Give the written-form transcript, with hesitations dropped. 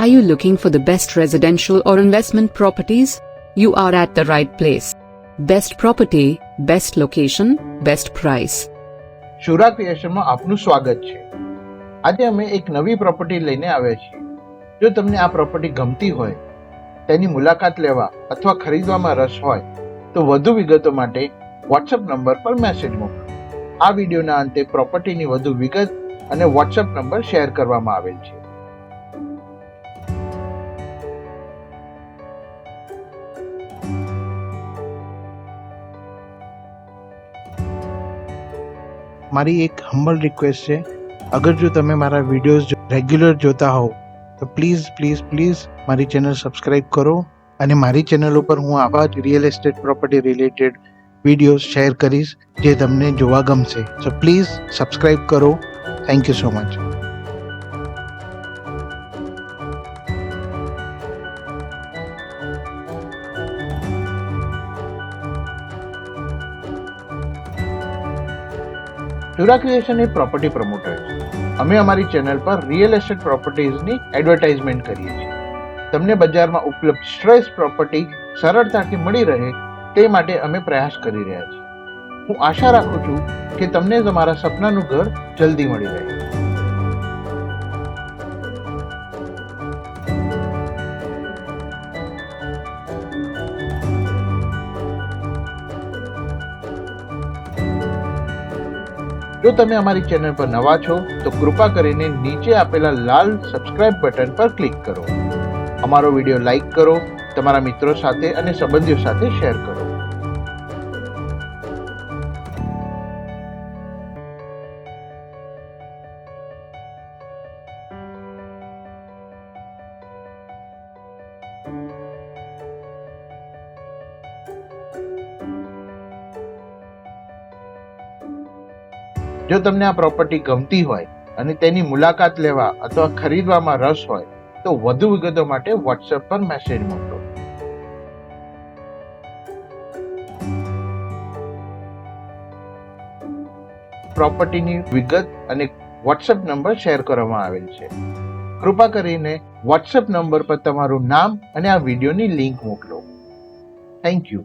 Are you looking for the best residential or investment properties? You are at the right place. Best property, best location, best price. શુરા ક્રિએશનમાં આપનું સ્વાગત છે. આજે અમે એક નવી property લઈને આવ્યા છીએ. જો તમને આ પ્રોપર્ટી ગમતી હોય, તેની મુલાકાત લેવા અથવા ખરીદવામાં રસ હોય તો વધુ વિગતો માટે વોટ્સએપ નંબર પર મેસેજ મોકલો. આ વિડીયોના અંતે પ્રોપર્ટીની વધુ વિગત અને વોટ્સએપ નંબર શેર કરવામાં આવેલ છે. મારી એક હમ્બલ રિક્વેસ્ટ છે, અગર જો તમે મારા વિડીયોઝ રેગ્યુલર જોતા હોવ તો પ્લીઝ મારી ચેનલ સબસ્ક્રાઇબ કરો અને મારી ચેનલ ઉપર હું આવા જ real estate property related videos share કરીશ જે તમને જોવા ગમશે. સો પ્લીઝ સબસ્ક્રાઇબ કરો. Thank you so much. Shura creation એ પ્રોપર્ટી પ્રમોટર છે. અમે અમારી ચેનલ પર રિયલ એસ્ટેટ પ્રોપર્ટીઝની એડવર્ટાઇઝમેન્ટ કરીએ છીએ. તમને બજારમાં ઉપલબ્ધ શ્રેષ્ઠ પ્રોપર્ટી સરળતાથી મળી રહે તે માટે અમે પ્રયાસ કરી રહ્યા છીએ. હું આશા રાખું છું કે તમને તમારા સપનાનું ઘર જલ્દી મળી રહે. જો તમે અમારી ચેનલ પર નવા છો તો કૃપા કરીને નીચે આપેલા લાલ સબસ્ક્રાઇબ બટન પર ક્લિક કરો. અમારો વિડીયો લાઈક કરો, તમારા મિત્રો સાથે અને સંબંધીઓ સાથે શેર કરો. જો તમને આ પ્રોપર્ટી ગમતી હોય અને તેની મુલાકાત લેવા અથવા ખરીદવામાં રસ હોય તો વધુ વિગતો માટે વોટ્સએપ પર મેસેજ મોકલો. પ્રોપર્ટીની વિગત અને વોટ્સએપ નંબર શેર કરવામાં આવેલ છે. કૃપા કરીને વોટ્સએપ નંબર પર તમારું નામ અને આ વિડીયોની લિંક મોકલો. Thank you.